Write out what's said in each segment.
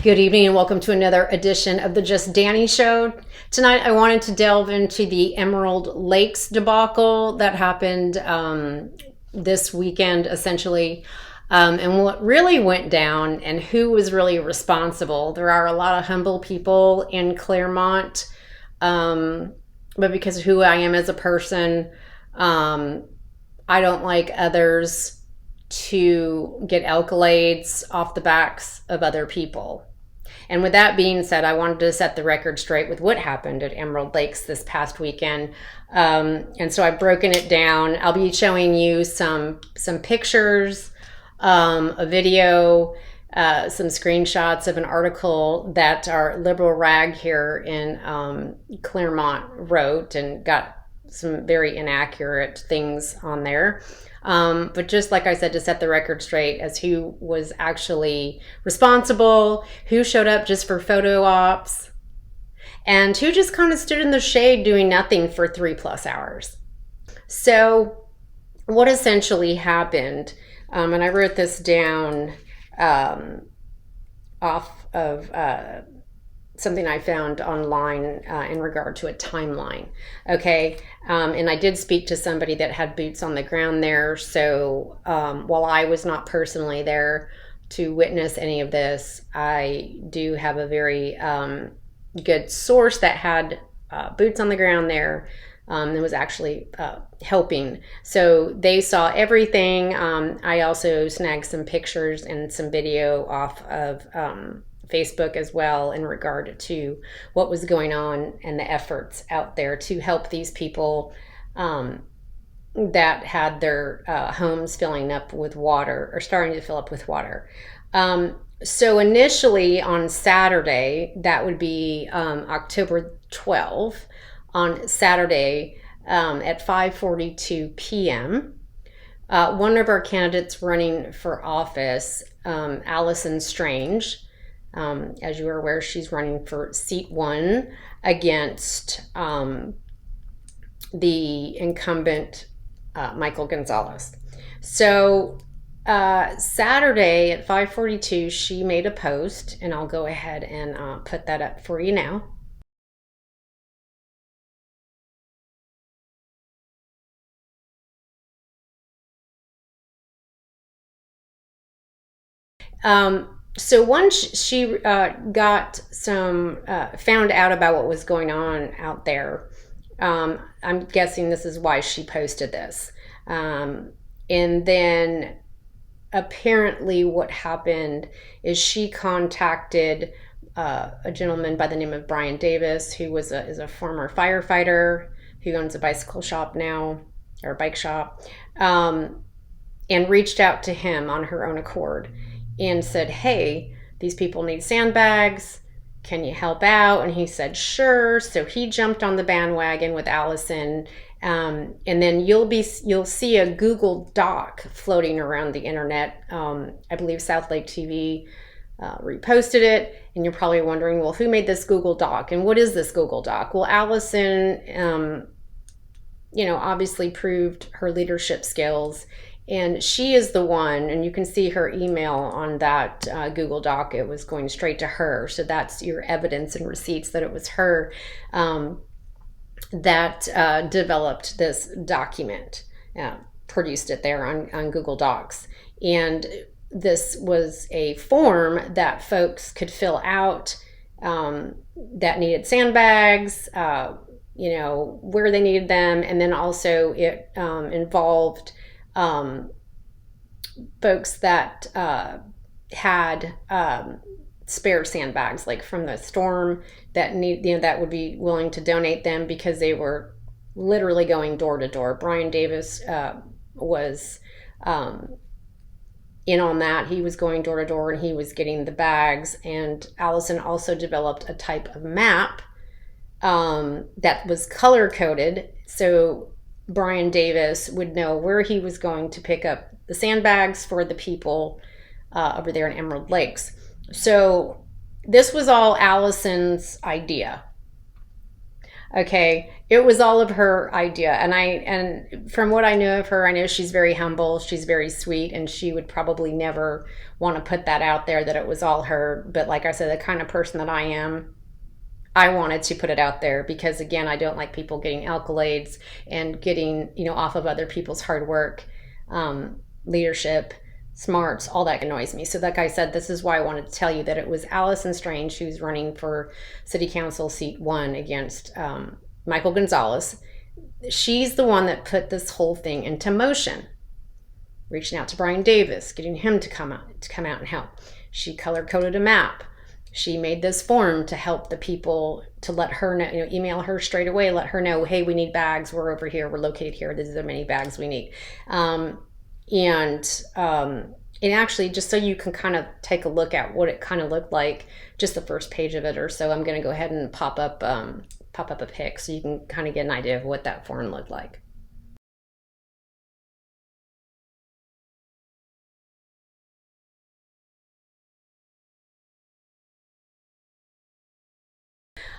Good evening and welcome to another edition of the Just Danny Show. Tonight I wanted to delve into the Emerald Lakes debacle that happened this weekend essentially, and what really went down and who was really responsible. There are a lot of humble people in Clermont, but because of who I am as a person, I don't like others to get accolades off the backs of other people. And with that being said, I wanted to set the record straight with what happened at Emerald Lakes this past weekend. And so I've broken it down. I'll be showing you some pictures, a video, some screenshots of an article that our liberal rag here in Clermont wrote and got some very inaccurate things on there. But just like I said, to set the record straight as who was actually responsible, who showed up just for photo ops, and who just kind of stood in the shade doing nothing for 3+ hours. So what essentially happened, and I wrote this down off of something I found online in regard to a timeline. Okay. And I did speak to somebody that had boots on the ground there. So while I was not personally there to witness any of this, I do have a very good source that had boots on the ground there and was actually helping. So they saw everything. I also snagged some pictures and some video off of Facebook as well in regard to what was going on and the efforts out there to help these people that had their homes filling up with water or starting to fill up with water. So initially on Saturday, that would be October 12th, on Saturday at 5:42 p.m., one of our candidates running for office, Allison Strange, as you are aware, she's running for seat 1 against the incumbent Michael Gonzalez. So Saturday at 5:42, she made a post, and I'll go ahead and put that up for you now. So once she got some, found out about what was going on out there, I'm guessing this is why she posted this. And then apparently what happened is she contacted a gentleman by the name of Brian Davis, who is a former firefighter who owns a bicycle shop now, or a bike shop, and reached out to him on her own accord and said, hey, these people need sandbags. Can you help out? And he said, sure. So he jumped on the bandwagon with Allison. And then you'll see a Google Doc floating around the internet. I believe South Lake TV reposted it. And you're probably wondering, well, who made this Google Doc? And what is this Google Doc? Well, Allison, obviously proved her leadership skills. And she is the one, and you can see her email on that Google Doc. It was going straight to her. So that's your evidence and receipts that it was her that developed this document, produced it there on Google Docs. And this was a form that folks could fill out that needed sandbags, where they needed them. And then also it involved folks that had spare sandbags, like from the storm, that would be willing to donate them because they were literally going door to door. Brian Davis was in on that. He was going door to door and he was getting the bags. And Allison also developed a type of map that was color coded, so Brian Davis would know where he was going to pick up the sandbags for the people over there in Emerald Lakes. So this was all Allison's idea. Okay, it was all of her idea, and from what I know of her, I know she's very humble, she's very sweet, and she would probably never want to put that out there that it was all her. But like I said, the kind of person that I am, I wanted to put it out there because, again, I don't like people getting accolades and getting, off of other people's hard work, leadership, smarts, all that annoys me. So like I said, this is why I wanted to tell you that it was Allison Strange who's running for City Council seat 1 against Michael Gonzalez. She's the one that put this whole thing into motion, reaching out to Brian Davis, getting him to come out and help. She color-coded a map. She made this form to help the people, to let her know, email her straight away, let her know, hey, we need bags. We're over here. We're located here. These are the many bags we need. And actually, just so you can kind of take a look at what it kind of looked like, just the first page of it or so, I'm going to go ahead and pop up a pic so you can kind of get an idea of what that form looked like.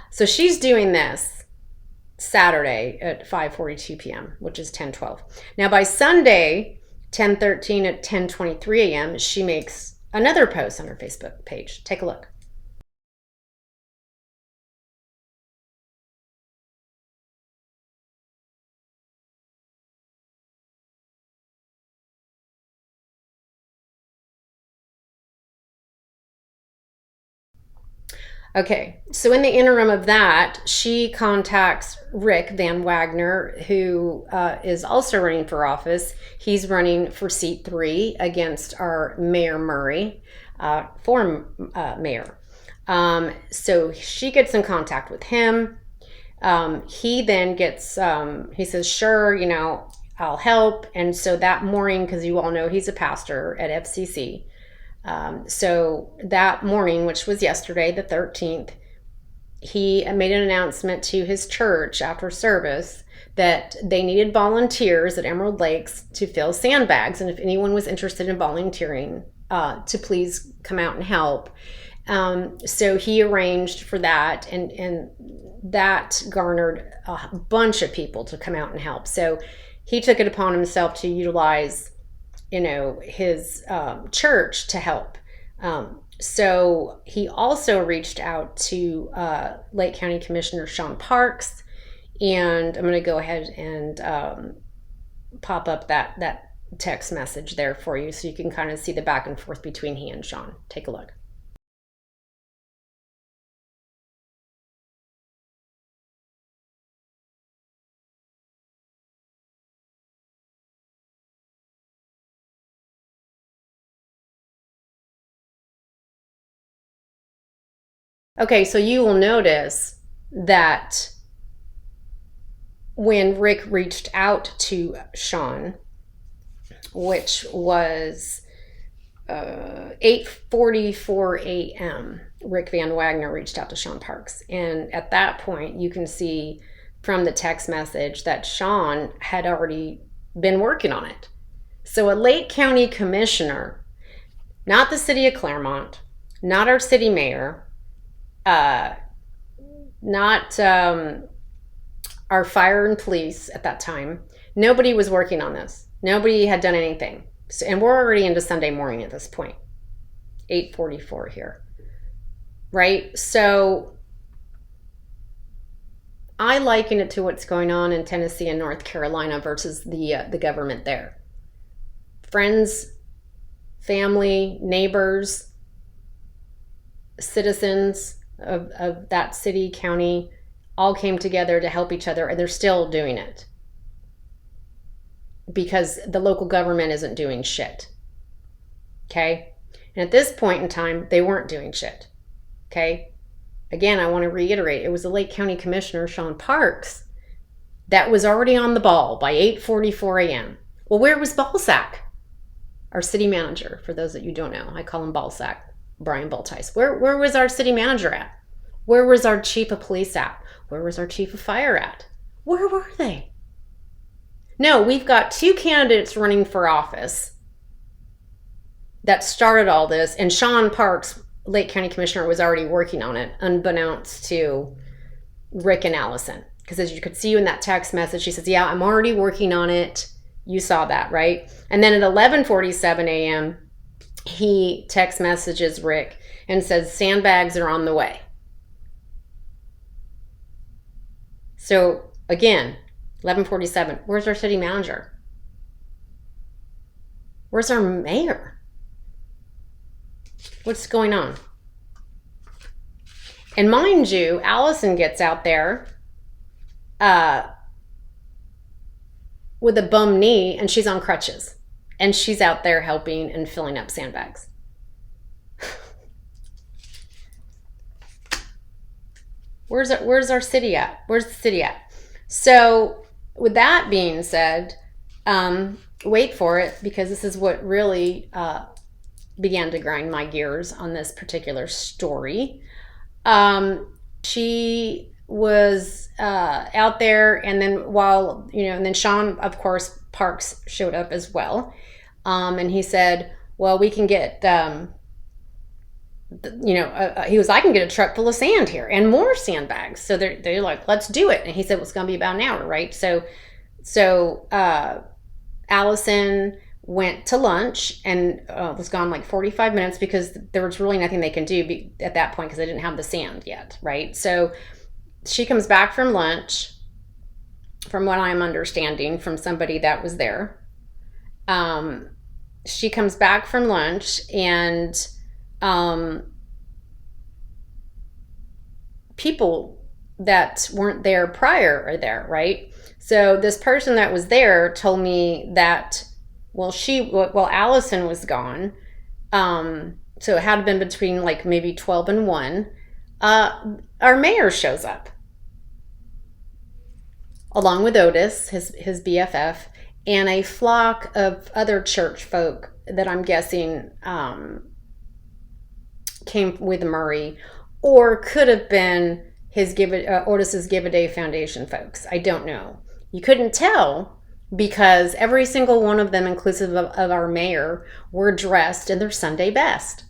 So she's doing this Saturday at 5:42 p.m., which is 10:12. Now by Sunday, 10:13 at 10:23 a.m., she makes another post on her Facebook page. Take a look. Okay, so in the interim of that, she contacts Rick Van Wagner, who is also running for office. He's running for seat 3 against our Mayor Murray, former mayor. So she gets in contact with him. He then gets, he says, sure, I'll help. And so that morning, because you all know he's a pastor at FCC, so that morning, which was yesterday, the 13th, he made an announcement to his church after service that they needed volunteers at Emerald Lakes to fill sandbags. And if anyone was interested in volunteering, to please come out and help. So he arranged for that, and that garnered a bunch of people to come out and help. So he took it upon himself to utilize his church to help. So he also reached out to Lake County Commissioner Sean Parks, and I'm going to go ahead and pop up that text message there for you so you can kind of see the back and forth between he and Sean. Take a look. Okay, so you will notice that when Rick reached out to Sean, which was 8:44 a.m., Rick Van Wagner reached out to Sean Parks. And at that point, you can see from the text message that Sean had already been working on it. So a Lake County commissioner, not the city of Claremont, not our city mayor, not our fire and police at that time. Nobody was working on this. Nobody had done anything. So, and we're already into Sunday morning at this point. 8:44 here. Right? So I liken it to what's going on in Tennessee and North Carolina versus the government there. Friends, family, neighbors, citizens of that city, county, all came together to help each other, and they're still doing it because the local government isn't doing shit. Okay? And at this point in time, they weren't doing shit. Okay? Again, I want to reiterate, it was the Lake County Commissioner, Sean Parks, that was already on the ball by 8:44 a.m. Well, where was Balsack? Our city manager, for those that you don't know. I call him Balsack. Brian Baltice. Where was our city manager at? Where was our chief of police at? Where was our chief of fire at? Where were they? No, we've got 2 candidates running for office that started all this, and Sean Parks, Lake County Commissioner, was already working on it, unbeknownst to Rick and Allison. Because as you could see in that text message, she says, yeah, I'm already working on it. You saw that, right? And then at 11:47 a.m., he text messages Rick and says, sandbags are on the way. So again, 11:47, where's our city manager? Where's our mayor? What's going on? And mind you, Allison gets out there with a bum knee, and she's on crutches. And she's out there helping and filling up sandbags. Where's our city at? Where's the city at? So with that being said, wait for it, because this is what really began to grind my gears on this particular story. She was out there, and then and then Sean, of course, Parks showed up as well. And he said, well, we can get, he was, I can get a truck full of sand here and more sandbags. So they're like, let's do it. And he said, well, it's going to be about an hour, right? So Allison went to lunch and was gone like 45 minutes because there was really nothing they can do at that point because they didn't have the sand yet, right? So she comes back from lunch, from what I'm understanding from somebody that was there. She comes back from lunch, and people that weren't there prior are there, right? So this person that was there told me that, well, Allison was gone. So it had been between like maybe 12 and 1. Our mayor shows up along with Otis, his BFF, and a flock of other church folk that I'm guessing came with Murray, or could have been Otis's Give a Day Foundation folks. I don't know. You couldn't tell because every single one of them, inclusive of our mayor, were dressed in their Sunday best.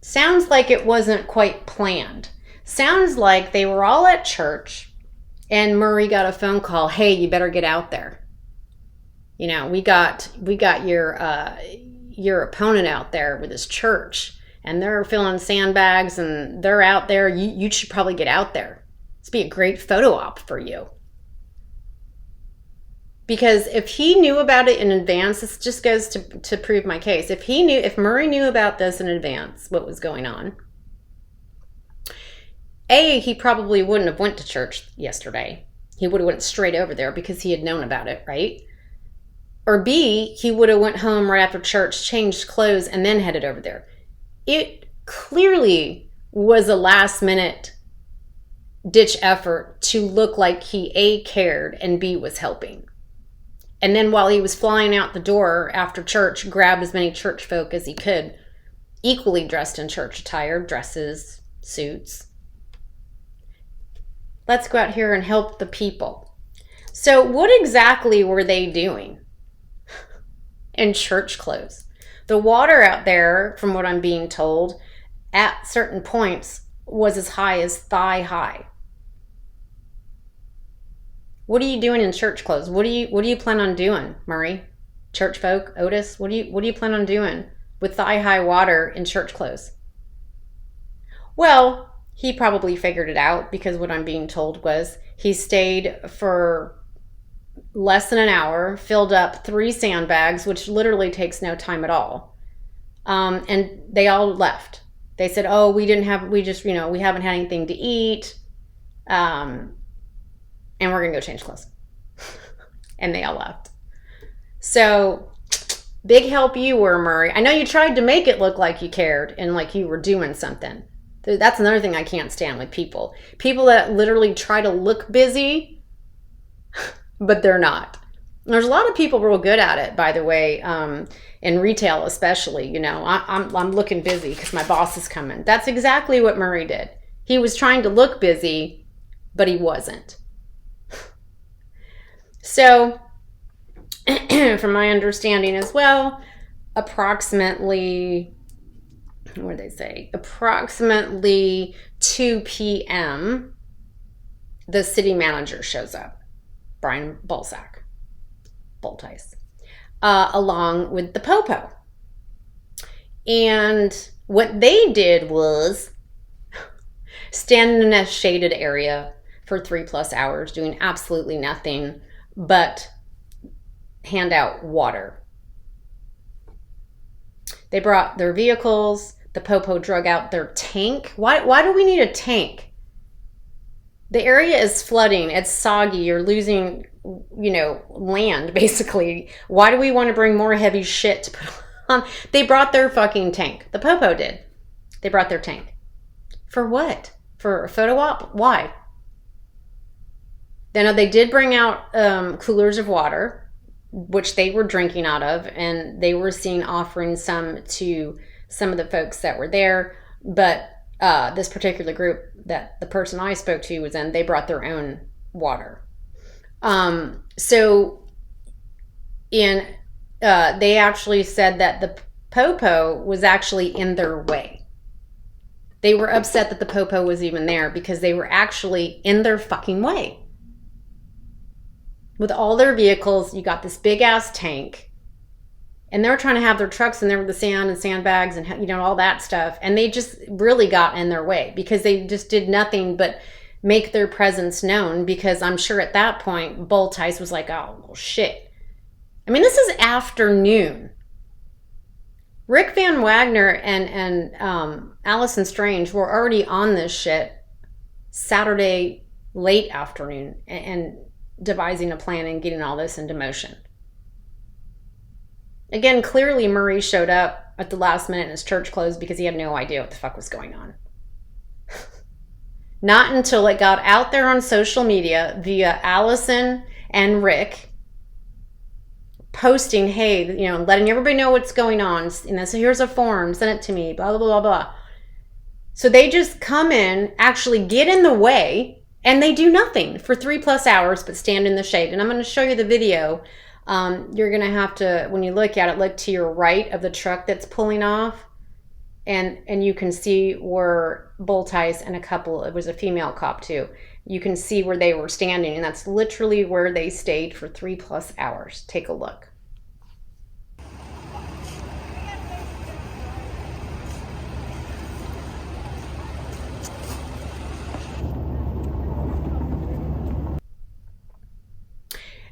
Sounds like it wasn't quite planned. Sounds like they were all at church and Murray got a phone call. Hey, you better get out there. You know, we got your opponent out there with his church, and they're filling sandbags and they're out there. You should probably get out there. This would be a great photo op for you. Because if he knew about it in advance, this just goes to prove my case. If Murray knew about this in advance, what was going on, he probably wouldn't have went to church yesterday. He would have went straight over there because he had known about it, right? Or B, he would have went home right after church, changed clothes, and then headed over there. It clearly was a last-minute ditch effort to look like he A, cared, and B, was helping. And then while he was flying out the door after church, grabbed as many church folk as he could, equally dressed in church attire, dresses, suits. Let's go out here and help the people. So what exactly were they doing in church clothes? The water out there, from what I'm being told, at certain points was as high as thigh high. What are you doing in church clothes? What do you plan on doing, Murray? Church folk, Otis, what do you plan on doing with thigh high water in church clothes? Well, he probably figured it out, because what I'm being told was he stayed for less than an hour, filled up 3 sandbags, which literally takes no time at all. And they all left. They said, oh, we haven't had anything to eat. And we're going to go change clothes. And they all left. So big help you were, Murray. I know you tried to make it look like you cared and like you were doing something. That's another thing I can't stand with people. People that literally try to look busy, but they're not. There's a lot of people real good at it, by the way, in retail especially. You know, I'm looking busy because my boss is coming. That's exactly what Murray did. He was trying to look busy, but he wasn't. So, from my understanding as well, approximately 2 p.m., the city manager shows up, Brian Bultice, along with the Popo. And what they did was stand in a shaded area for 3+ hours, doing absolutely nothing but hand out water. They brought their vehicles. The Popo drug out their tank. Why do we need a tank? The area is flooding. It's soggy. You're losing, land, basically. Why do we want to bring more heavy shit to put on? They brought their fucking tank. The Popo did. They brought their tank. For what? For a photo op? Why? Then they did bring out coolers of water, which they were drinking out of, and they were seen offering some to some of the folks that were there. But this particular group that the person I spoke to was in, they brought their own water. They actually said that the Popo was actually in their way. They were upset that the Popo was even there because they were actually in their fucking way. With all their vehicles, you got this big ass tank, and they're trying to have their trucks in there with the sand and sandbags and all that stuff, and they just really got in their way because they just did nothing but make their presence known. Because I'm sure at that point Bultice was like, oh well, shit. I mean, this is afternoon. Rick Van Wagner and Allison Strange were already on this shit Saturday late afternoon and devising a plan and getting all this into motion. Again, clearly Murray showed up at the last minute and his church closed because he had no idea what the fuck was going on. Not until it got out there on social media via Allison and Rick posting, hey, letting everybody know what's going on. So here's a form, send it to me, blah, blah, blah, blah. So they just come in, actually get in the way, and they do nothing for 3+ hours but stand in the shade. And I'm going to show you the video. You're going to have to, when you look at it, look to your right of the truck that's pulling off. And you can see where Bultice and it was a female cop too. You can see where they were standing. And that's literally where they stayed for 3+ hours. Take a look.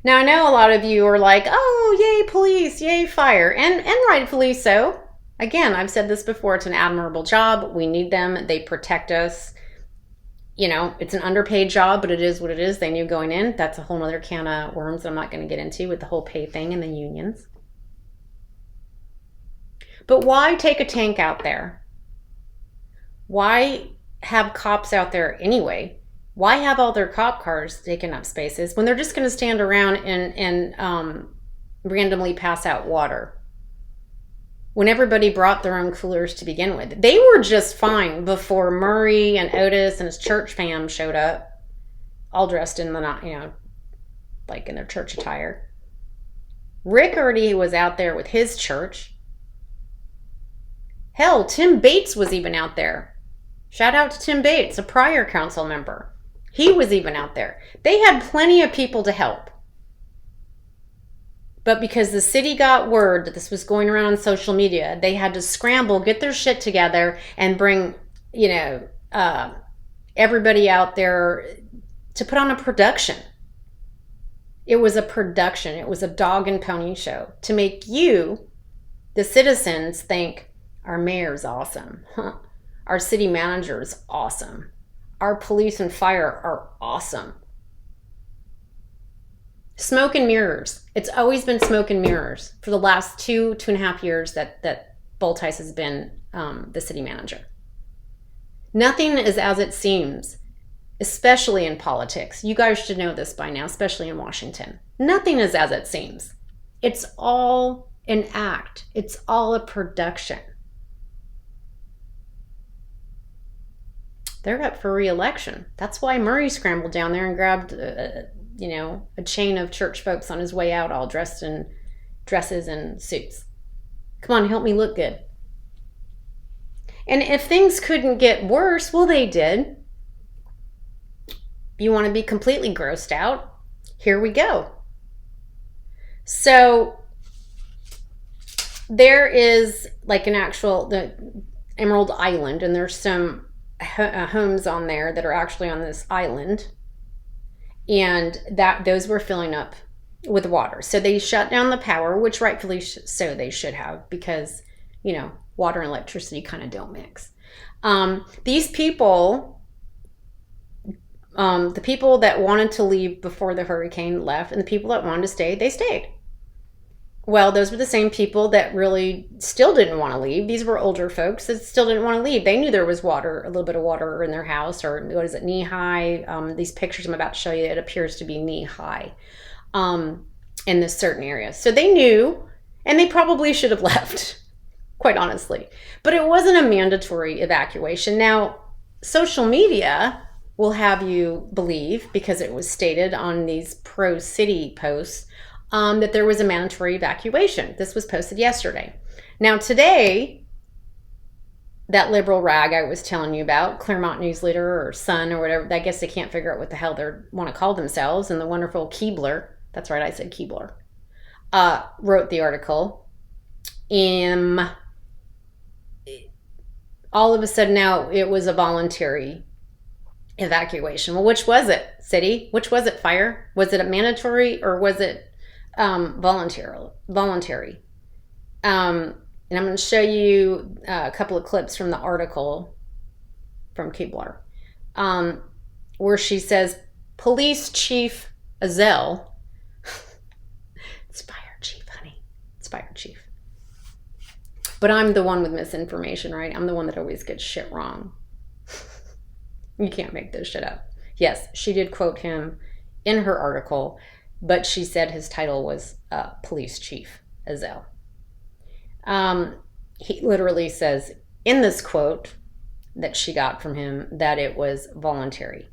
Now, I know a lot of you are like, oh, yay, police, yay, fire, and rightfully so. Again, I've said this before, it's an admirable job. We need them. They protect us. It's an underpaid job, but it is what it is. They knew going in. That's a whole other can of worms that I'm not going to get into with the whole pay thing and the unions. But why take a tank out there? Why have cops out there anyway? Why have all their cop cars taking up spaces when they're just going to stand around and randomly pass out water? When everybody brought their own coolers to begin with. They were just fine before Murray and Otis and his church fam showed up, all dressed in like in their church attire. Rick already was out there with his church. Hell, Tim Bates was even out there. Shout out to Tim Bates, a prior council member. He was even out there. They had plenty of people to help. But because the city got word that this was going around on social media, they had to scramble, get their shit together, and bring, everybody out there to put on a production. It was a production. It was a dog and pony show to make you, the citizens, think our mayor's awesome. Our city manager is awesome. Our police and fire are awesome. Smoke and mirrors. It's always been smoke and mirrors for the last 2.5 years that Bultice has been the city manager. Nothing is as it seems. especially in politics. You guys should know this by now, especially in Washington. Nothing is as it seems. It's all an act. It's all a production. They're up for re-election. That's why Murray scrambled down there and grabbed, a chain of church folks on his way out, all dressed in dresses and suits. Come on, help me look good. And if things couldn't get worse, well, they did. You want to be completely grossed out? Here we go. So there is like the Emerald Island, and there's some homes on there that are actually on this island, and those were filling up with water. So they shut down the power, which rightfully so they should have, because water and electricity kind of don't mix. These people, the people that wanted to leave before the hurricane left, and the people that wanted to stay, they stayed. Well, those were the same people that really still didn't want to leave. These were older folks that still didn't want to leave. They knew there was water, a little bit of water in their house, or what is it, knee high? These pictures I'm about to show you, it appears to be knee high in this certain area. So they knew, and they probably should have left, quite honestly. But it wasn't a mandatory evacuation. Now, social media will have you believe, because it was stated on these pro-city posts, that there was a mandatory evacuation. This was posted yesterday. Now today, that liberal rag I was telling you about, Claremont News Leader or Sun or whatever, I guess they can't figure out what the hell they want to call themselves, and the wonderful Keebler, that's right, I said Keebler, wrote the article. All of a sudden now it was a voluntary evacuation. Well, which was it, city? Which was it, fire? Was it a mandatory, or was it voluntary? And I'm going to show you a couple of clips from the article from Keebler, where she says, Police Chief Ezell, it's fire chief, honey, it's fire chief. But I'm the one with misinformation, right? I'm the one that always gets shit wrong. You can't make this shit up. Yes, she did quote him in her article, but she said his title was Police Chief Ezell. He literally says in this quote that she got from him that it was voluntary.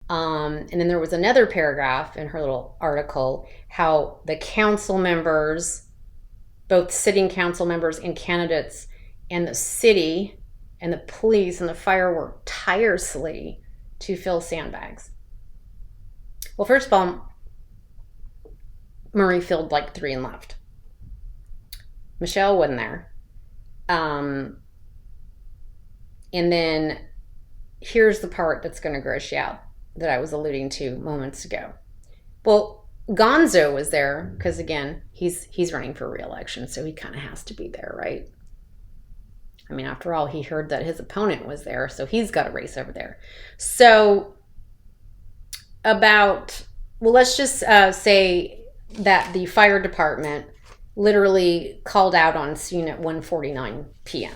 And then there was another paragraph in her little article, how the council members, both sitting council members and candidates, and the city and the police and the fire worked tirelessly to fill sandbags. Well, first of all, Murray filled like 3 and left. Michelle wasn't there. And then here's the part that's going to gross you out that I was alluding to moments ago. Well, Gonzo was there because, again, he's running for re-election, so he kind of has to be there, right? I mean, after all, he heard that his opponent was there, so he's got a race over there. So let's just say that the fire department literally called out on scene at 1:49 p.m.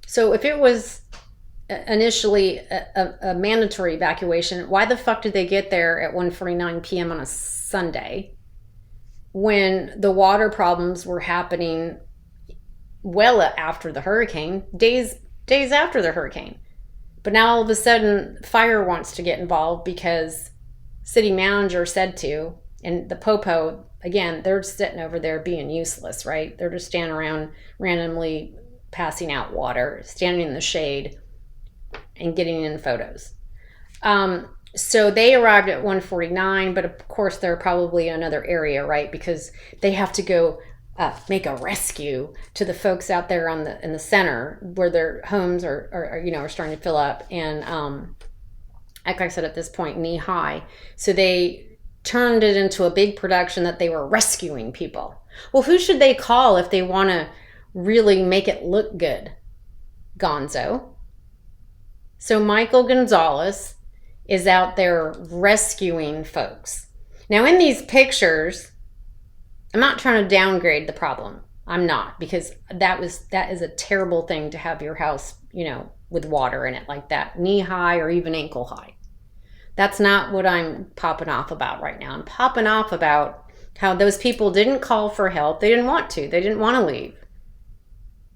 So if it was initially a mandatory evacuation, why the fuck did they get there at 1:49 p.m. on a Sunday when the water problems were happening well after the hurricane, days after the hurricane? But now all of a sudden fire wants to get involved because city manager said to, and the popo, again, they're sitting over there being useless, right? They're just standing around randomly passing out water, standing in the shade and getting in photos. So they arrived at 1:49, but of course they're probably in another area, right? Because they have to go make a rescue to the folks out there in the center where their homes are starting to fill up, and like I said, at this point, knee high. So they turned it into a big production that they were rescuing people. Well, who should they call if they want to really make it look good? Gonzo. So Michael Gonzalez is out there rescuing folks. Now, in these pictures, I'm not trying to downgrade the problem. I'm not, because that is a terrible thing to have your house, with water in it like that, knee high or even ankle high. That's not what I'm popping off about right now. I'm popping off about how those people didn't call for help. They didn't want to. They didn't want to leave.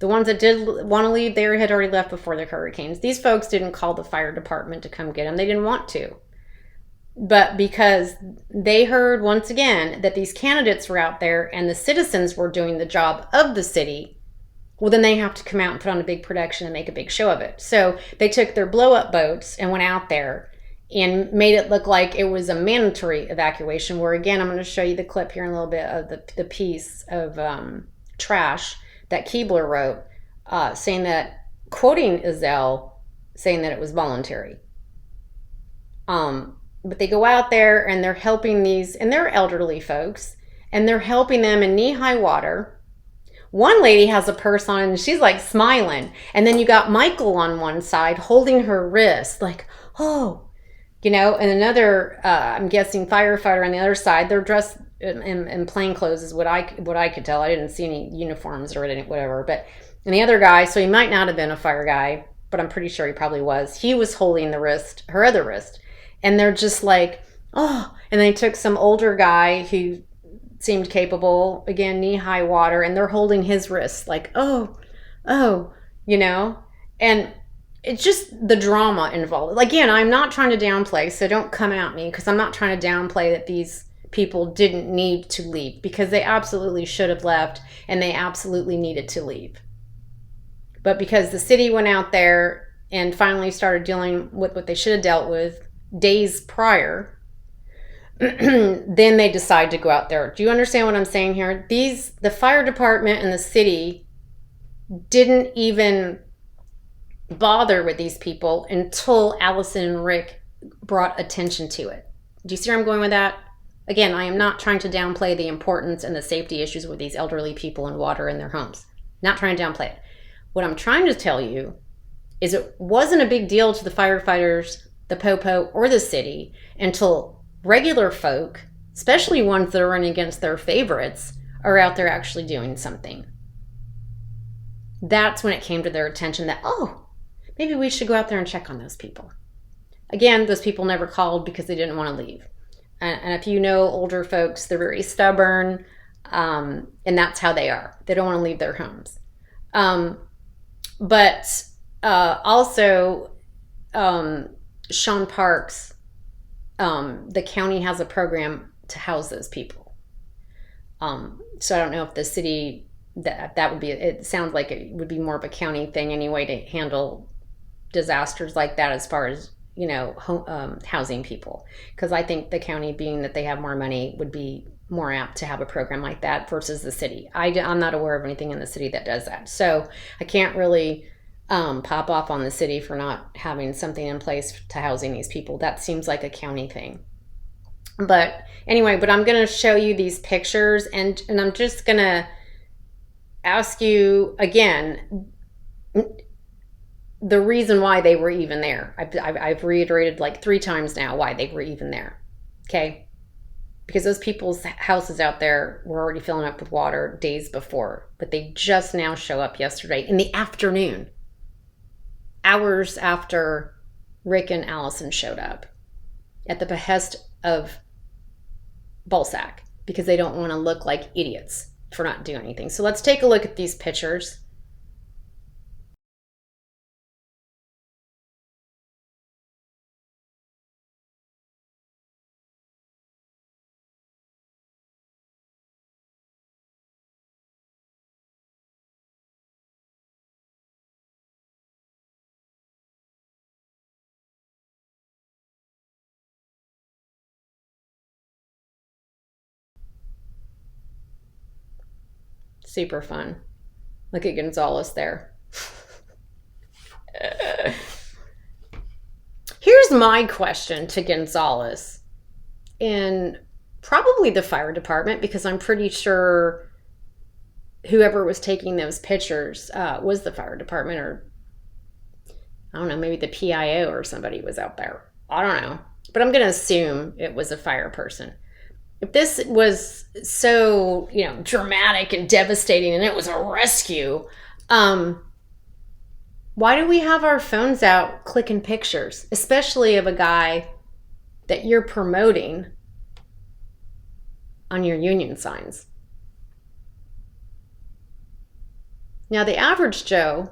The ones that did want to leave, they had already left before the hurricanes. These folks didn't call the fire department to come get them. They didn't want to. But because they heard, once again, that these candidates were out there and the citizens were doing the job of the city, well, then they have to come out and put on a big production and make a big show of it. So they took their blow-up boats and went out there and made it look like it was a mandatory evacuation, where, again, I'm going to show you the clip here in a little bit of the piece of trash that Keebler wrote, saying that, quoting Ezell, saying that it was voluntary. But they go out there and they're helping these, and they're elderly folks, and they're helping them in knee-high water. One lady has a purse on and she's like smiling. And then you got Michael on one side holding her wrist like, oh, and another, I'm guessing, firefighter on the other side. They're dressed in plain clothes is what I could tell. I didn't see any uniforms or anything, whatever. But, and the other guy, so he might not have been a fire guy, but I'm pretty sure he probably was. He was holding the wrist, her other wrist. And they're just like, oh, and they took some older guy who seemed capable, again, knee-high water, and they're holding his wrist like, oh, and it's just the drama involved. Again, I'm not trying to downplay, so don't come at me, because I'm not trying to downplay that these people didn't need to leave, because they absolutely should have left, and they absolutely needed to leave. But because the city went out there and finally started dealing with what they should have dealt with days prior, then they decide to go out there. Do you understand what I'm saying here? The fire department and the city didn't even bother with these people until Allison and Rick brought attention to it. Do you see where I'm going with that? Again, I am not trying to downplay the importance and the safety issues with these elderly people and water in their homes. Not trying to downplay it. What I'm trying to tell you is it wasn't a big deal to the firefighters, the Popo, or the city until regular folk, especially ones that are running against their favorites, are out there actually doing something. That's when it came to their attention that, oh, maybe we should go out there and check on those people. Again, those people never called because they didn't want to leave. And if you know older folks, they're very stubborn, and that's how they are. They don't want to leave their homes. But also, Sean Parks, the county has a program to house those people. So I don't know if the city, that would be, it sounds like it would be more of a county thing anyway to handle disasters like that as far as, housing people. Because I think the county, being that they have more money, would be more apt to have a program like that versus the city. I'm not aware of anything in the city that does that. So I can't really pop off on the city for not having something in place to housing these people. That seems like a county thing. But anyway, I'm going to show you these pictures, and I'm just going to ask you again the reason why they were even there. I've reiterated like 3 times now why they were even there. Okay? Because those people's houses out there were already filling up with water days before, but they just now show up yesterday in the afternoon, hours after Rick and Allison showed up, at the behest of Balsac, because they don't want to look like idiots for not doing anything. So let's take a look at these pictures. Super fun. Look at Gonzalez there. Here's my question to Gonzalez and probably the fire department, because I'm pretty sure whoever was taking those pictures was the fire department, or I don't know, maybe the PIO or somebody was out there. I don't know, but I'm going to assume it was a fire person. If this was so, dramatic and devastating and it was a rescue, why do we have our phones out clicking pictures, especially of a guy that you're promoting on your union signs? Now, the average Joe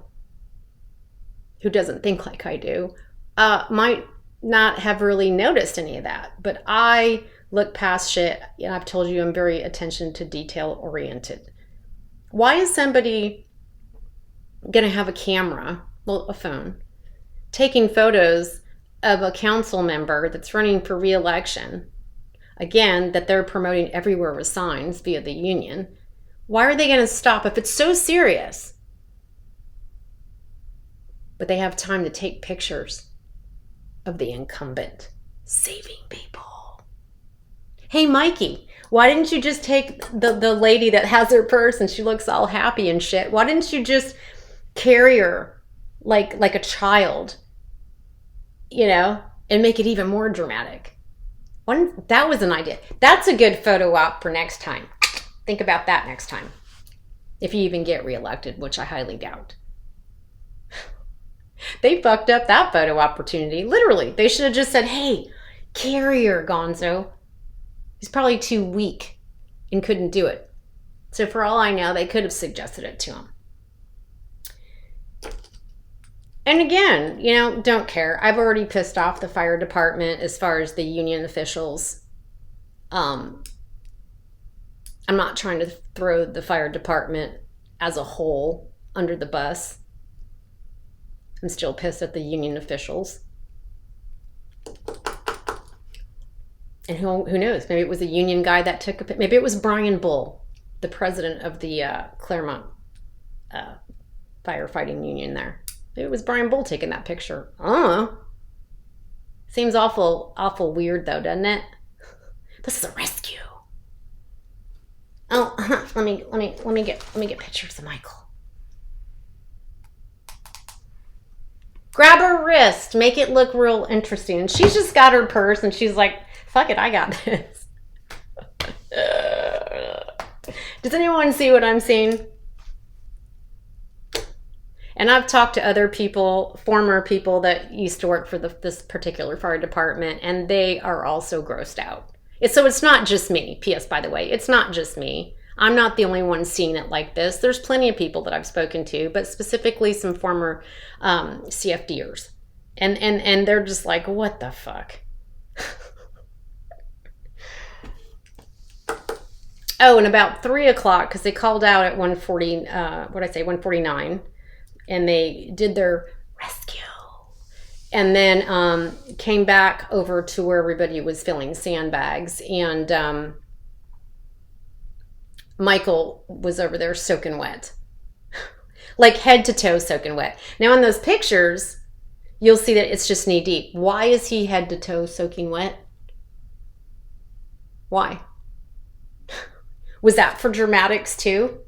who doesn't think like I do might not have really noticed any of that, but I look past shit, and I've told you I'm very attention to detail oriented. Why is somebody going to have a camera, well, a phone, taking photos of a council member that's running for re-election, again, that they're promoting everywhere with signs via the union? Why are they going to stop if it's so serious? But they have time to take pictures of the incumbent saving people. Hey, Mikey, why didn't you just take the lady that has her purse and she looks all happy and shit? Why didn't you just carry her like a child, and make it even more dramatic? That was an idea. That's a good photo op for next time. Think about that next time. If you even get reelected, which I highly doubt. They fucked up that photo opportunity. Literally, they should have just said, hey, carry her, Gonzo. He's probably too weak and couldn't do it. So for all I know, they could have suggested it to him. And again, don't care. I've already pissed off the fire department as far as the union officials. I'm not trying to throw the fire department as a whole under the bus. I'm still pissed at the union officials. And who knows? Maybe it was a union guy that took a... Maybe it was Brian Bull, the president of the Claremont firefighting union there. Maybe it was Brian Bull taking that picture. I don't know. Seems awful weird though, doesn't it? This is a rescue. Oh, let me get pictures of Michael. Grab her wrist, make it look real interesting. And she's just got her purse and she's like, fuck it, I got this. Does anyone see what I'm seeing? And I've talked to other people, former people that used to work for this particular fire department, and they are also grossed out. So it's not just me. P.S. by the way, it's not just me. I'm not the only one seeing it like this. There's plenty of people that I've spoken to, but specifically some former CFDers. And they're just like, what the fuck? Oh, and about 3 o'clock, because they called out at 1:49, and they did their rescue. And then came back over to where everybody was filling sandbags, and Michael was over there soaking wet. Like head to toe soaking wet. Now in those pictures, you'll see that it's just knee deep. Why is he head to toe soaking wet? Why? Was that for dramatics too?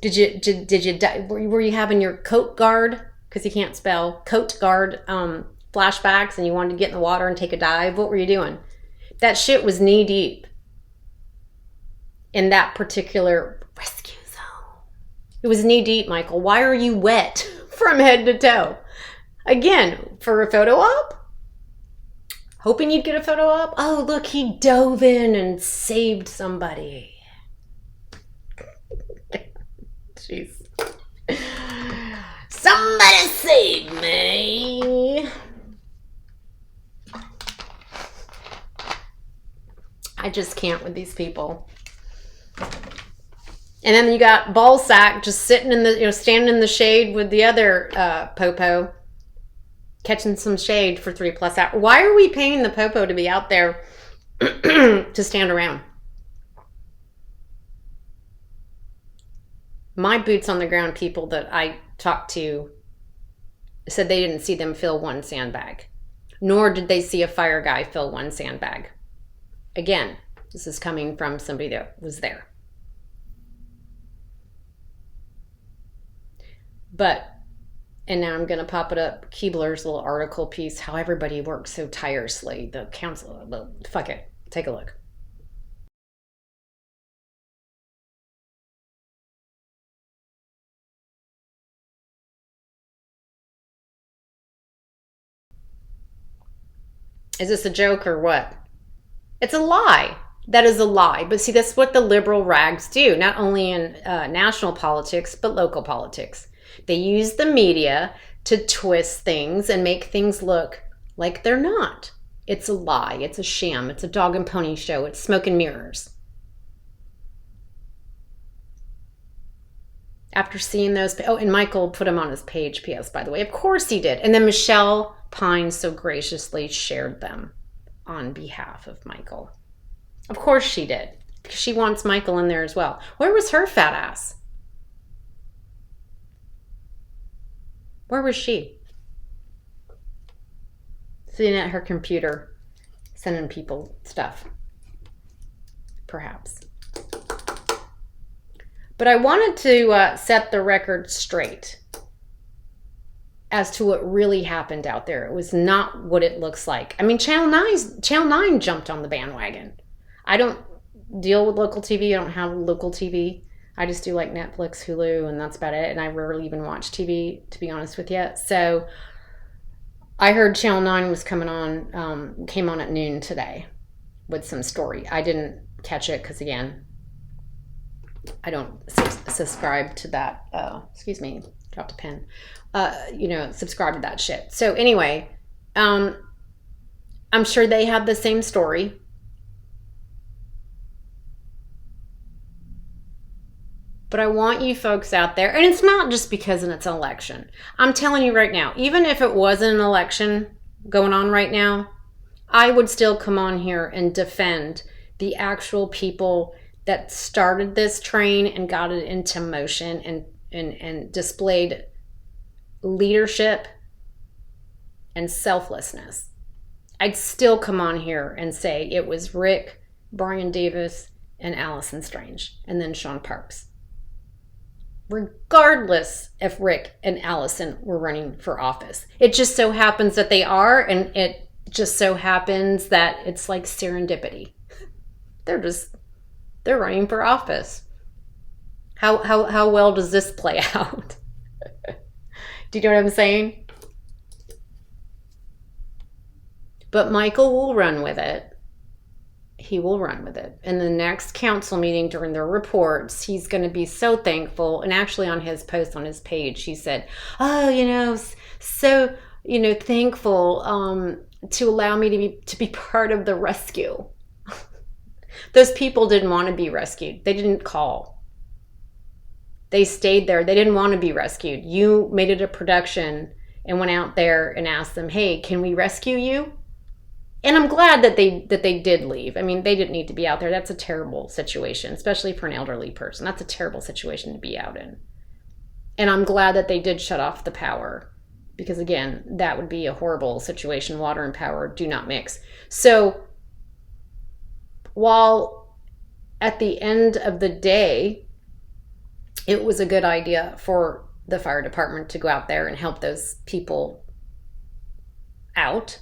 Were you having your coat guard, because you can't spell, coat guard flashbacks, and you wanted to get in the water and take a dive? What were you doing? That shit was knee deep in that particular rescue zone. It was knee deep, Michael. Why are you wet from head to toe? Again, for a photo op? Hoping you'd get a photo op? Oh, look, he dove in and saved somebody. Jeez. Somebody save me. I just can't with these people. And then you got Ballsack just sitting in the, standing in the shade with the other popo, catching some shade for 3+ hours. Why are we paying the popo to be out there to stand around? My boots on the ground people that I talked to said they didn't see them fill one sandbag, nor did they see a fire guy fill one sandbag. Again, this is coming from somebody that was there. But And now I'm going to pop it up. Keebler's little article piece, how everybody works so tirelessly. The council, well, fuck it. Take a look. Is this a joke or what? It's a lie. That is a lie. But see, that's what the liberal rags do, not only in national politics, but local politics. They use the media to twist things and make things look like they're not. It's a lie. It's a sham. It's a dog and pony show. It's smoke and mirrors. After seeing those, oh, and Michael put them on his page, P.S., by the way. Of course he did. And then Michelle Pine so graciously shared them on behalf of Michael. Of course she did, because she wants Michael in there as well. Where was her fat ass? Where was she? Sitting at her computer, sending people stuff. Perhaps. But I wanted to set the record straight as to what really happened out there. It was not what it looks like. I mean, Channel 9 jumped on the bandwagon. I don't deal with local TV. I don't have local TV. I just do like Netflix, Hulu, and that's about it. And I rarely even watch TV, to be honest with you. So I heard Channel 9 was coming on, came on at noon today with some story. I didn't catch it because, again, I don't subscribe to that. Excuse me, dropped a pen. Subscribe to that shit. So anyway, I'm sure they had the same story. But I want you folks out there, and it's not just because it's an election. I'm telling you right now, even if it wasn't an election going on right now, I would still come on here and defend the actual people that started this train and got it into motion and displayed leadership and selflessness. I'd still come on here and say it was Rick, Brian Davis, and Allison Strange, and then Sean Parks. Regardless if Rick and Allison were running for office. It just so happens that they are, and it just so happens that it's like serendipity. They're running for office. How well does this play out? Do you know what I'm saying? But Michael will run with it. He will run with it. In the next council meeting during their reports, he's going to be so thankful. And actually on his post on his page, he said, thankful to allow me to be part of the rescue. Those people didn't want to be rescued. They didn't call. They stayed there. They didn't want to be rescued. You made it a production and went out there and asked them, hey, can we rescue you? And I'm glad that they did leave. I mean, they didn't need to be out there. That's a terrible situation, especially for an elderly person. That's a terrible situation to be out in. And I'm glad that they did shut off the power because, again, that would be a horrible situation. Water and power do not mix. So while at the end of the day, it was a good idea for the fire department to go out there and help those people out,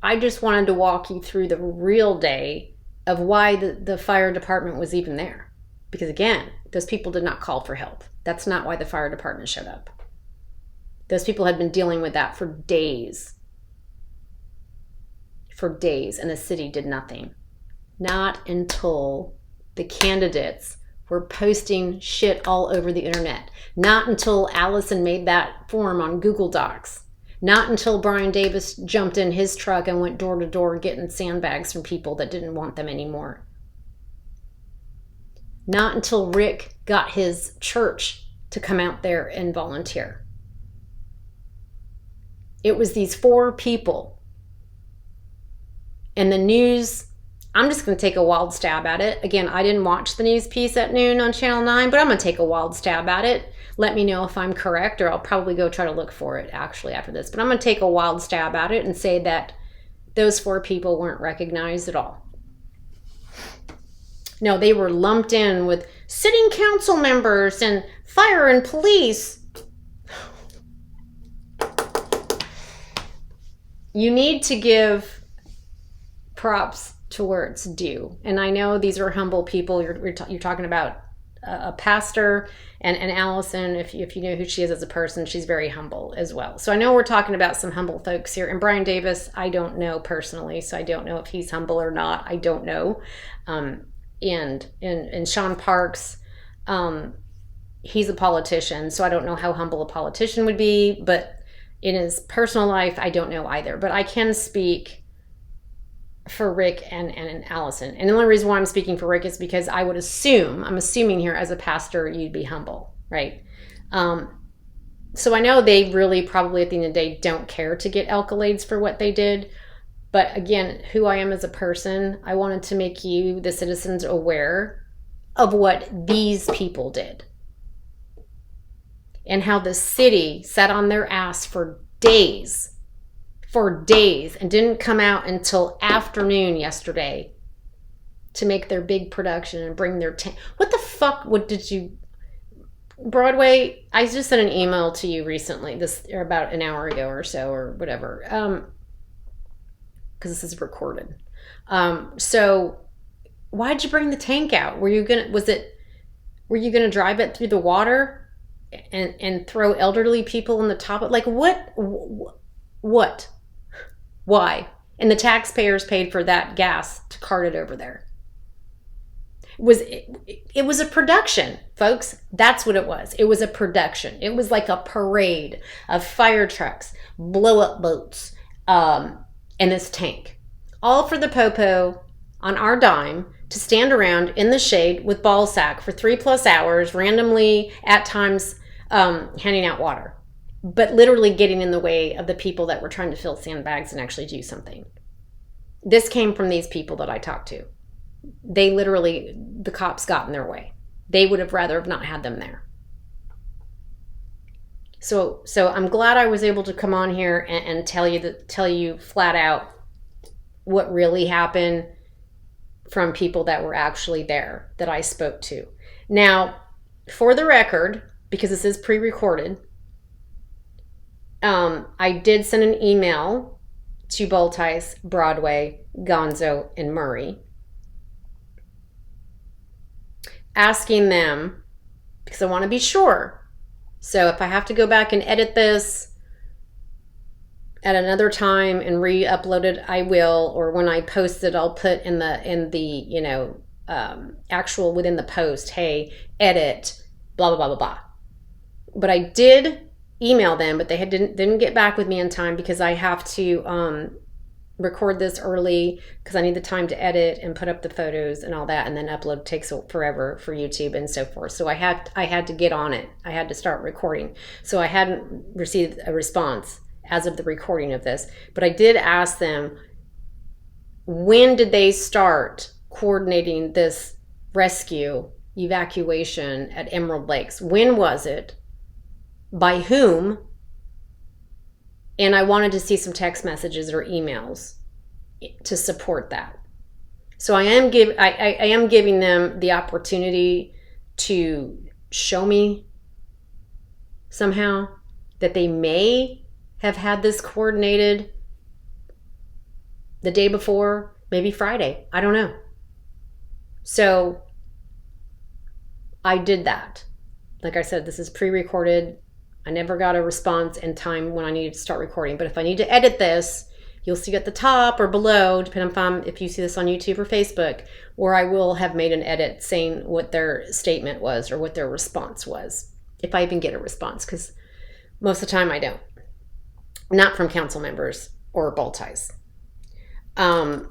I just wanted to walk you through the real day of why the fire department was even there. Because again, those people did not call for help. That's not why the fire department showed up. Those people had been dealing with that for days. For days, and the city did nothing. Not until the candidates were posting shit all over the internet. Not until Allison made that form on Google Docs. Not until Brian Davis jumped in his truck and went door to door getting sandbags from people that didn't want them anymore. Not until Rick got his church to come out there and volunteer. It was these 4 people. And the news, I'm just going to take a wild stab at it. Again, I didn't watch the news piece at noon on Channel 9, but I'm going to take a wild stab at it. Let me know if I'm correct, or I'll probably go try to look for it actually after this. But I'm going to take a wild stab at it and say that those 4 people weren't recognized at all. No, they were lumped in with sitting council members and fire and police. you need to give props to where it's due. And I know these are humble people. You're talking about a pastor, and Allison, if you know who she is as a person, she's very humble as well. So I know we're talking about some humble folks here. And Brian Davis, I don't know personally, so I don't know if he's humble or not. I don't know. And Sean Parks, he's a politician, so I don't know how humble a politician would be. But in his personal life, I don't know either. But I can speak for Rick and Allison. And the only reason why I'm speaking for Rick is because I'm assuming here as a pastor, you'd be humble, right? So I know they really probably at the end of the day don't care to get accolades for what they did. But again, who I am as a person, I wanted to make you, the citizens, aware of what these people did. And how the city sat on their ass for days and didn't come out until afternoon yesterday to make their big production and bring their what the fuck Broadway, I just sent an email to you recently, or about an hour ago or so, or whatever, because this is recorded. So why'd you bring the tank out? Were you gonna drive it through the water and throw elderly people in the top of, like, what? Why? And the taxpayers paid for that gas to cart it over there. It was a production, folks. That's what it was. It was a production. It was like a parade of fire trucks, blow-up boats, and this tank. All for the popo on our dime to stand around in the shade with ball sack for 3+ hours, randomly at times handing out water. But literally getting in the way of the people that were trying to fill sandbags and actually do something. This came from these people that I talked to. The cops got in their way. They would have rather have not had them there. So I'm glad I was able to come on here and tell you flat out what really happened from people that were actually there, that I spoke to. Now, for the record, because this is pre-recorded, I did send an email to Boltice, Broadway, Gonzo, and Murray, asking them, because I want to be sure. So if I have to go back and edit this at another time and re-upload it, I will. Or when I post it, I'll put in the actual within the post, hey, edit, blah blah blah blah blah. But I did email them, but they didn't get back with me in time because I have to record this early because I need the time to edit and put up the photos and all that, and then upload takes forever for YouTube and so forth. So I had to get on it. I had to start recording. So I hadn't received a response as of the recording of this, but I did ask them, when did they start coordinating this rescue evacuation at Emerald Lakes? When was it? By whom? And I wanted to see some text messages or emails to support that. So I am giving them the opportunity to show me somehow that they may have had this coordinated the day before, maybe Friday. I don't know. So I did that. Like I said, this is pre-recorded. I never got a response in time when I needed to start recording. But if I need to edit this, you'll see at the top or below, depending on if you see this on YouTube or Facebook, where I will have made an edit saying what their statement was or what their response was. If I even get a response, because most of the time I don't. Not from council members or Boltice. And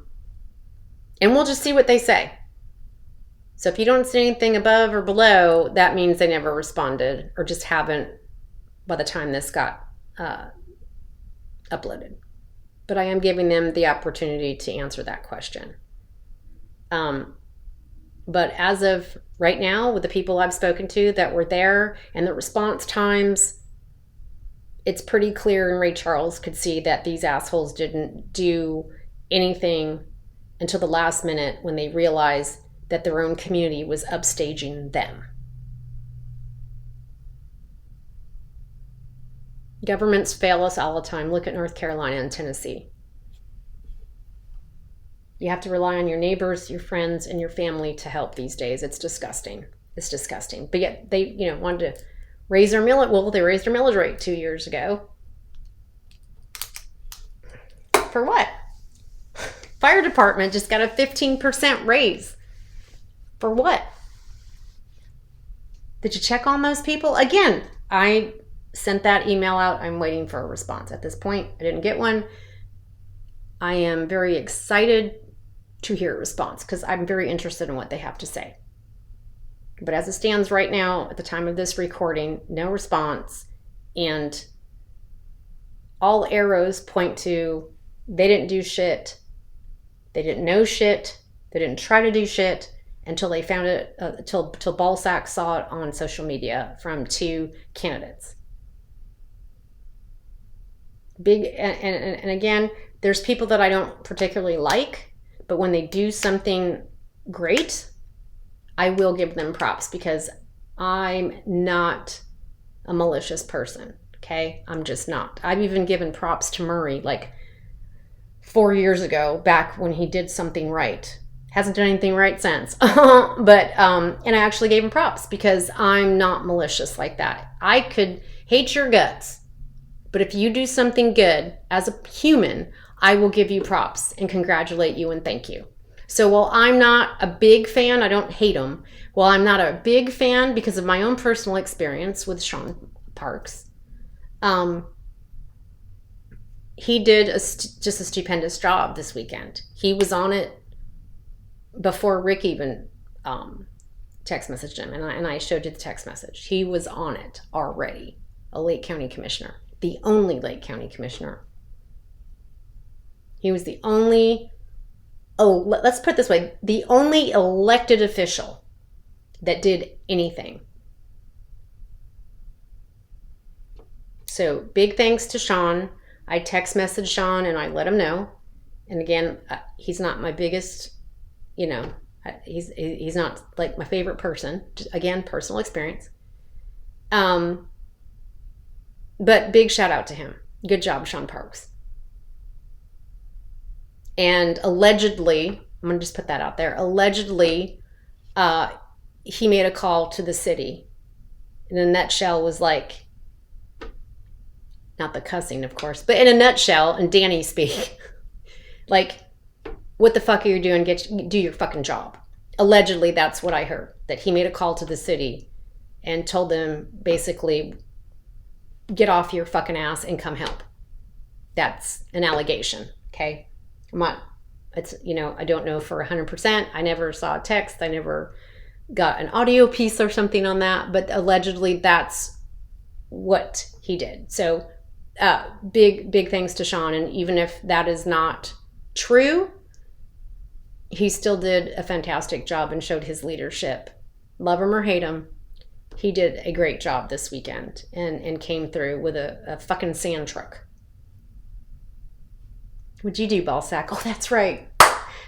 we'll just see what they say. So if you don't see anything above or below, that means they never responded or just haven't by the time this got uploaded. But I am giving them the opportunity to answer that question. But as of right now, with the people I've spoken to that were there and the response times, it's pretty clear, and Ray Charles could see that these assholes didn't do anything until the last minute when they realized that their own community was upstaging them. Governments fail us all the time. Look at North Carolina and Tennessee. You have to rely on your neighbors, your friends, and your family to help these days. It's disgusting. It's disgusting. But yet they, wanted to raise their they raised their millage rate 2 years ago. For what? Fire department just got a 15% raise. For what? Did you check on those people? Again, I sent that email out. I'm waiting for a response. At this point, I didn't get one. I am very excited to hear a response because I'm very interested in what they have to say. But as it stands right now, at the time of this recording, no response. And all arrows point to they didn't do shit. They didn't know shit. They didn't try to do shit until they found it, till Balsack saw it on social media from 2 candidates. Big, and again, there's people that I don't particularly like, but when they do something great, I will give them props because I'm not a malicious person, okay? I'm just not. I've even given props to Murray like 4 years ago, back when he did something right. Hasn't done anything right since. But, and I actually gave him props because I'm not malicious like that. I could hate your guts, but if you do something good as a human, I will give you props and congratulate you and thank you. So while I'm not a big fan, I don't hate him. While I'm not a big fan because of my own personal experience with Sean Parks, he did just a stupendous job this weekend. He was on it before Rick even text messaged him, and I showed you the text message. He was on it already, a Lake County commissioner, the only Lake County commissioner. He was the only, let's put it this way, the only elected official that did anything. So big thanks to Sean. I text messaged Sean and I let him know. And again, he's not my biggest, he's not like my favorite person. Just, again, personal experience. But big shout out to him. Good job, Sean Parks. And allegedly, I'm going to just put that out there. Allegedly, he made a call to the city. In a nutshell was like, not the cussing, of course, but in a nutshell, in Danny speak, like, what the fuck are you doing? Do your fucking job. Allegedly, that's what I heard. That he made a call to the city and told them basically, get off your fucking ass and come help. That's an allegation, okay? I don't know for 100%. I never saw a text. I never got an audio piece or something on that, but allegedly that's what he did. So big thanks to Sean. And even if that is not true, he still did a fantastic job and showed his leadership. Love him or hate him, he did a great job this weekend and came through with a fucking sand truck. What'd you do, Balsack? Oh, that's right.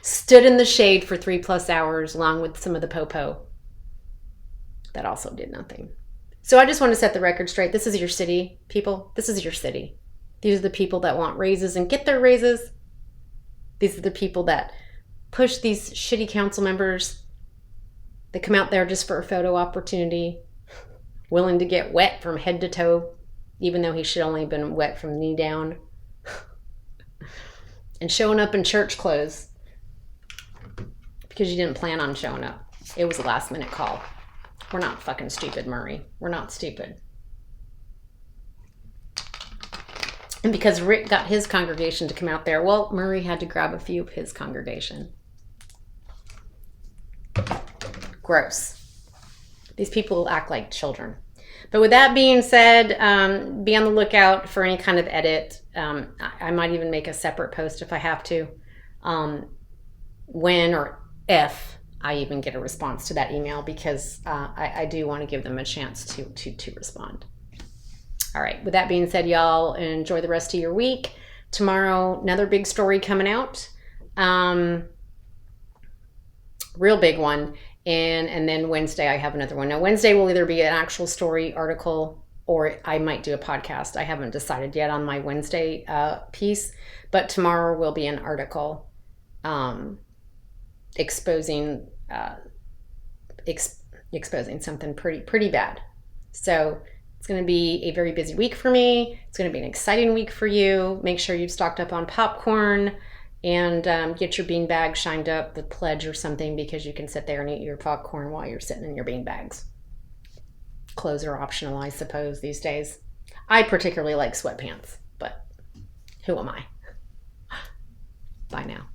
Stood in the shade for 3+ hours along with some of the popo. That also did nothing. So I just want to set the record straight. This is your city, people. This is your city. These are the people that want raises and get their raises. These are the people that push these shitty council members. They come out there just for a photo opportunity, willing to get wet from head to toe, even though he should only have been wet from knee down. And showing up in church clothes because you didn't plan on showing up. It was a last minute call. We're not fucking stupid, Murray. We're not stupid. And because Rick got his congregation to come out there, well, Murray had to grab a few of his congregation. Gross. These people act like children. But with that being said, be on the lookout for any kind of edit. I might even make a separate post if I have to, when or if I even get a response to that email, because I do want to give them a chance to respond. All right. With that being said, y'all enjoy the rest of your week. Tomorrow, another big story coming out. Real big one. And then Wednesday, I have another one. Now, Wednesday will either be an actual story article or I might do a podcast. I haven't decided yet on my Wednesday piece, but tomorrow will be an article. exposing exposing something pretty bad. So it's going to be a very busy week for me. It's going to be an exciting week for you. Make sure you've stocked up on popcorn and get your bean bag shined up with Pledge or something, because you can sit there and eat your popcorn while you're sitting in your bean bags. Clothes are optional, I suppose, these days. I particularly like sweatpants, but who am I? Bye now.